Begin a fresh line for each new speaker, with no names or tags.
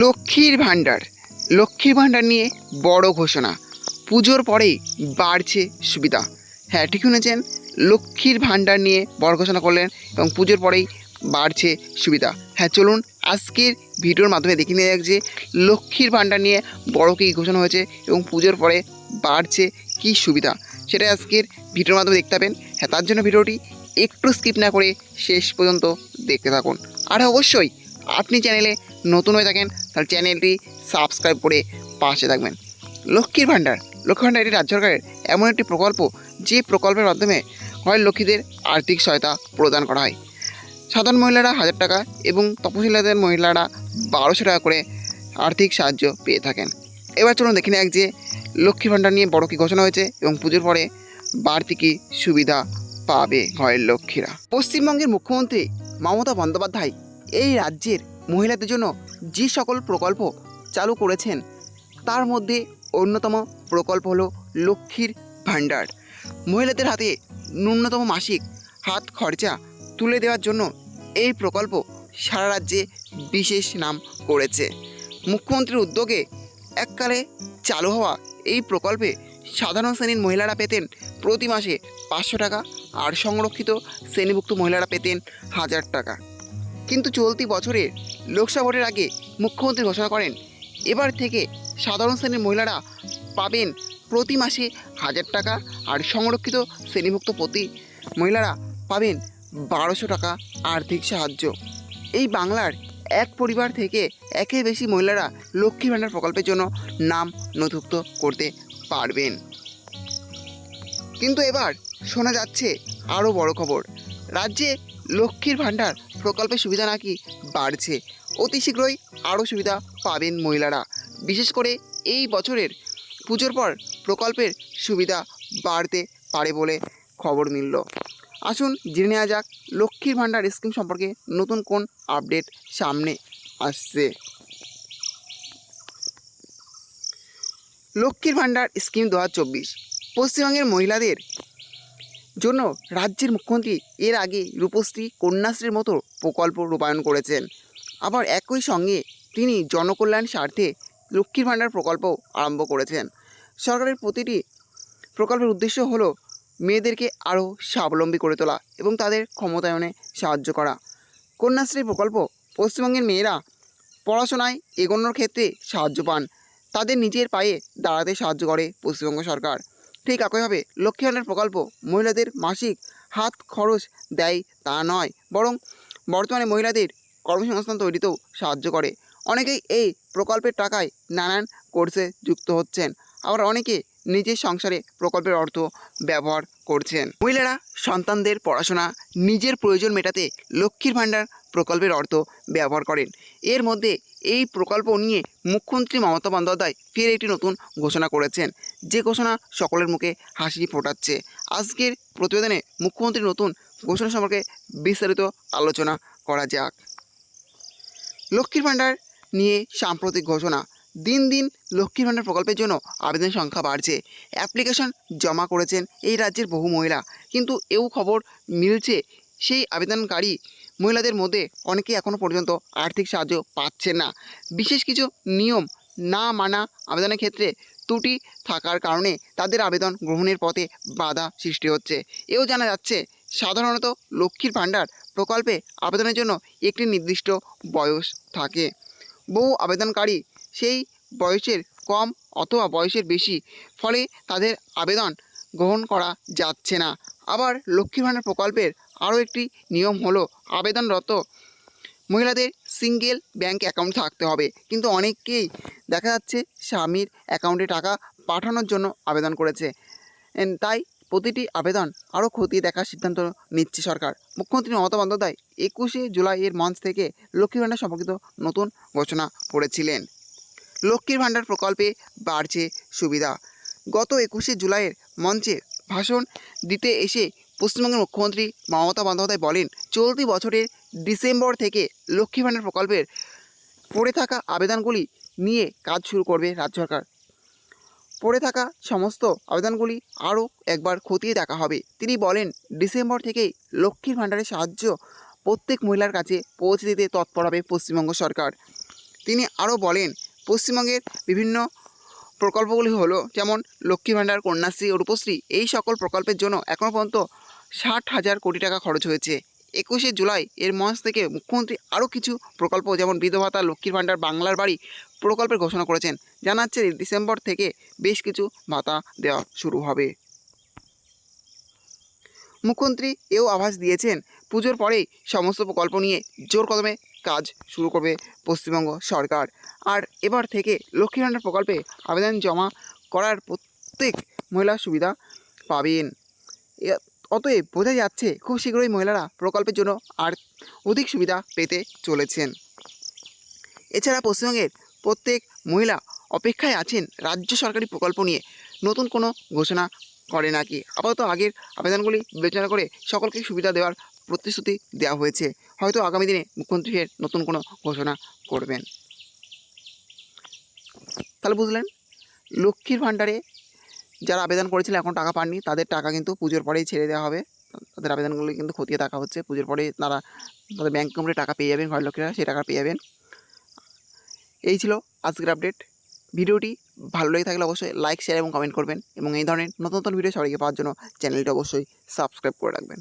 লক্ষ্মীর ভাণ্ডার নিয়ে বড় ঘোষণা। পুজোর পরেই বাড়ছে সুবিধা। হ্যাঁ, ঠিক শুনেছেন, লক্ষ্মীর ভাণ্ডার নিয়ে বড় ঘোষণা করলেন এবং পুজোর পরেই বাড়ছে সুবিধা। হ্যাঁ, চলুন আজকের ভিডিওর মাধ্যমে দেখে নিয়ে যাক যে লক্ষ্মীর ভাণ্ডার নিয়ে বড় কী ঘোষণা হয়েছে এবং পুজোর পরে বাড়ছে কী সুবিধা, সেটা আজকের ভিডিওর মাধ্যমে দেখতে পাবেন। হ্যাঁ, তার জন্য ভিডিওটি একটু স্কিপ না করে শেষ পর্যন্ত দেখতে থাকুন। আর অবশ্যই আপনি চ্যানেলে নতুন হয়ে থাকেন তাহলে চ্যানেলটি সাবস্ক্রাইব করে পাশে থাকবেন। লক্ষ্মীর ভাণ্ডার এটি রাজ্য সরকারের এমন একটি প্রকল্প, যে প্রকল্পের মাধ্যমে ঘরের লক্ষ্মীদের আর্থিক সহায়তা প্রদান করা হয়। সাধারণ মহিলারা 1000 টাকা এবং তপশিলাদের মহিলারা 1200 টাকা করে আর্থিক সাহায্য পেয়ে থাকেন। এবার চলুন দেখে নেওয়া যাক যে লক্ষ্মীর ভাণ্ডার নিয়ে বড় কী ঘোষণা হয়েছে এবং পুজোর পরে বাড়তি কী সুবিধা পাবে ঘরের লক্ষ্মীরা। পশ্চিমবঙ্গের মুখ্যমন্ত্রী মমতা বন্দ্যোপাধ্যায় এই রাজ্যের মহিলাদের জন্য যে সকল প্রকল্প চালু করেছেন তার মধ্যে অন্যতম প্রকল্প হলো লক্ষ্মীর ভাণ্ডার। মহিলাদের হাতে ন্যূনতম মাসিক হাত খরচা তুলে দেওয়ার জন্য এই প্রকল্প সারা রাজ্যে বিশেষ নাম করেছে। মুখ্যমন্ত্রীর উদ্যোগে এককালে চালু হওয়া এই প্রকল্পে সাধারণ শ্রেণীর মহিলারা পেতেন প্রতি মাসে 500 টাকা আর সংরক্ষিত শ্রেণীভুক্ত মহিলারা পেতেন 1000 টাকা। কিন্তু চলতি বছরের লোকসভা ভোটের আগে মুখ্যমন্ত্রী ঘোষণা করেন এবার থেকে সাধারণ শ্রেণীর মহিলারা পাবেন প্রতি মাসে 1000 টাকা আর সংরক্ষিত শ্রেণীভুক্ত প্রতি মহিলারা পাবেন 1200 টাকা আর্থিক সাহায্য। এই বাংলার এক পরিবার থেকে একের বেশি মহিলারা লক্ষ্মী ভাণ্ডার প্রকল্পের জন্য নাম নথিভুক্ত করতে পারবেন। কিন্তু এবার শোনা যাচ্ছে আরও বড় খবর, রাজ্যে লক্ষ্মীর ভাণ্ডার প্রকল্পের সুবিধা নাকি বাড়ছে। অতি শীঘ্রই আরও সুবিধা পাবেন মহিলারা। বিশেষ করে এই বছরের পুজোর পর প্রকল্পের সুবিধা বাড়তে পারে বলে খবর মিলল। আসুন জেনে নেওয়া যাক লক্ষ্মীর ভাণ্ডার স্কিম সম্পর্কে নতুন কোন আপডেট সামনে আসছে। লক্ষ্মীর ভাণ্ডার স্কিম 2024 পশ্চিমবঙ্গের মহিলাদের জন্য রাজ্যের মুখ্যমন্ত্রী এর আগে রূপশ্রী, কন্যাশ্রীর মতো প্রকল্প রূপায়ণ করেছেন। আবার একই সঙ্গে তিনি জনকল্যাণ স্বার্থে লক্ষ্মীর ভাণ্ডার প্রকল্প আরম্ভ করেছেন। সরকারের প্রতিটি প্রকল্পের উদ্দেশ্য হলো মেয়েদেরকে আরও স্বাবলম্বী করে তোলা এবং তাদের ক্ষমতায়নে সাহায্য করা। কন্যাশ্রী প্রকল্প পশ্চিমবঙ্গের মেয়েরা পড়াশোনায় এগোনোর ক্ষেত্রে সাহায্য পান, তাদের নিজের পায়ে দাঁড়াতে সাহায্য করে পশ্চিমবঙ্গ সরকার। ঠিক একইভাবে লক্ষ্মী ভাণ্ডার প্রকল্প মহিলাদের মাসিক হাত খরচ দেয় তা নয়, বরং বর্তমানে মহিলাদের কর্মসংস্থান তৈরিতেও সাহায্য করে। অনেকেই এই প্রকল্পের টাকায় নানান কোর্সে যুক্ত হচ্ছেন, আবার অনেকে নিজের সংসারে প্রকল্পের অর্থ ব্যবহার করছেন। মহিলারা সন্তানদের পড়াশোনা, নিজের প্রয়োজন মেটাতে লক্ষ্মীর ভাণ্ডার প্রকল্পের অর্থ ব্যবহার করেন। এর মধ্যে এই প্রকল্প নিয়ে মুখ্যমন্ত্রী মমতা বন্দ্যোপাধ্যায় ফের একটি নতুন ঘোষণা করেছেন, যে ঘোষণা সকলের মুখে হাসি ফোটাচ্ছে। আজকের প্রতিবেদনে মুখ্যমন্ত্রীর নতুন ঘোষণা সম্পর্কে বিস্তারিত আলোচনা করা যাক। লক্ষ্মীর ভাণ্ডার নিয়ে সাম্প্রতিক ঘোষণা। দিন দিন লক্ষ্মীর ভাণ্ডার প্রকল্পের জন্য আবেদন সংখ্যা বাড়ছে। অ্যাপ্লিকেশন জমা করেছেন এই রাজ্যের বহু মহিলা, কিন্তু এও খবর মিলছে সেই আবেদনকারী মহিলাদের মধ্যে অনেকেই এখনও পর্যন্ত আর্থিক সাহায্য পাচ্ছেন না। বিশেষ কিছু নিয়ম না মানা আবেদনের ক্ষেত্রে ত্রুটি থাকার কারণে তাদের আবেদন গ্রহণের পথে বাধা সৃষ্টি হচ্ছে। এও জানা যাচ্ছে সাধারণত লক্ষ্মীর ভাণ্ডার প্রকল্পে আবেদনের জন্য একটি নির্দিষ্ট বয়স থাকে। বহু আবেদনকারী সেই বয়সের কম অথবা বয়সের বেশি, ফলে তাদের আবেদন গ্রহণ করা যাচ্ছে না। আবার লক্ষ্মীর ভাণ্ডার প্রকল্পের আরও একটি নিয়ম হলো আবেদনরত মহিলাদের সিঙ্গেল ব্যাংক অ্যাকাউন্ট থাকতে হবে, কিন্তু অনেকেই দেখা যাচ্ছে স্বামীর অ্যাকাউন্টে টাকা পাঠানোর জন্য আবেদন করেছে। তাই প্রতিটি আবেদন আরও খতিয়ে দেখার সিদ্ধান্ত নিচ্ছে সরকার। মুখ্যমন্ত্রী মমতা বন্দ্যোপাধ্যায় 21শে জুলাই এর মঞ্চ থেকে লক্ষ্মীর ভাণ্ডার সম্পর্কিত নতুন ঘোষণা করেছিলেন। লক্ষ্মীর ভাণ্ডার প্রকল্পে বাড়ছে সুবিধা। গত 21শে জুলাইয়ের মঞ্চে ভাষণ দিতে এসে পশ্চিমবঙ্গের মুখ্যমন্ত্রী মমতা বন্দ্যোপাধ্যায় বলেন, চলতি বছরের ডিসেম্বর থেকে লক্ষ্মী ভাণ্ডার প্রকল্পের পড়ে থাকা আবেদনগুলি নিয়ে কাজ শুরু করবে রাজ্য সরকার। পড়ে থাকা সমস্ত আবেদনগুলি আরও একবার খতিয়ে দেখা হবে। তিনি বলেন, ডিসেম্বর থেকেই লক্ষ্মীর ভাণ্ডারের সাহায্য প্রত্যেক মহিলার কাছে পৌঁছে দিতে তৎপর হবে পশ্চিমবঙ্গ সরকার। তিনি আরও বলেন, পশ্চিমবঙ্গের বিভিন্ন প্রকল্পগুলি হলো যেমন লক্ষ্মী ভাণ্ডার, কন্যাশ্রী ও রূপশ্রী, এই সকল প্রকল্পের জন্য এখনও পর্যন্ত 60,000 কোটি টাকা খরচ হয়েছে। 21শে জুলাই এর মঞ্চ থেকে মুখ্যমন্ত্রী আরও কিছু প্রকল্প যেমন বিধবা ভাতা, লক্ষ্মীর ভাণ্ডার, বাংলার বাড়ি প্রকল্পের ঘোষণা করেছেন। জানা যাচ্ছে ডিসেম্বর থেকে বেশ কিছু ভাতা দেওয়া শুরু হবে। মুখ্যমন্ত্রী এও আভাস দিয়েছেন, পুজোর পরেই সমস্ত প্রকল্প নিয়ে জোর কদমে কাজ শুরু করবে পশ্চিমবঙ্গ সরকার। আর এবার থেকে লক্ষ্মী ভাণ্ডার প্রকল্পে আবেদন জমা করার প্রত্যেক মহিলা সুবিধা পাবেন। অতএব বোঝা যাচ্ছে খুব শীঘ্রই মহিলারা প্রকল্পের জন্য আর অধিক সুবিধা পেতে চলেছেন। এছাড়া পশ্চিমবঙ্গের প্রত্যেক মহিলা অপেক্ষায় আছেন রাজ্য সরকারি প্রকল্প নিয়ে নতুন কোনো ঘোষণা করে নাকি। আপাতত আগের আবেদনগুলি বিবেচনা করে সকলকে সুবিধা দেওয়ার প্রতিশ্রুতি দেওয়া হয়েছে। হয়তো আগামী দিনে মুখ্যমন্ত্রী ফের নতুন কোনো ঘোষণা করবেন। তাহলে বুঝলেন, লক্ষ্মীর ভাণ্ডারে যারা আবেদন করেছিলেন এখন টাকা পাননি, তাদের টাকা কিন্তু পুজোর পরেই ছেড়ে দেওয়া হবে। তাদের আবেদনগুলি কিন্তু খতিয়ে দেখা হচ্ছে। পুজোর পরে তারা তাদের ব্যাঙ্ক অ্যাকাউন্টে টাকা পেয়ে যাবেন, ঘরের লোকেরা সেই টাকা পেয়ে যাবেন। এই ছিল আজকের আপডেট। ভিডিওটি ভালো লেগে থাকলে অবশ্যই লাইক, শেয়ার এবং কমেন্ট করবেন এবং এই ধরনের নতুন নতুন ভিডিও সবাইকে পাওয়ার জন্য চ্যানেলটি অবশ্যই সাবস্ক্রাইব করে রাখবেন।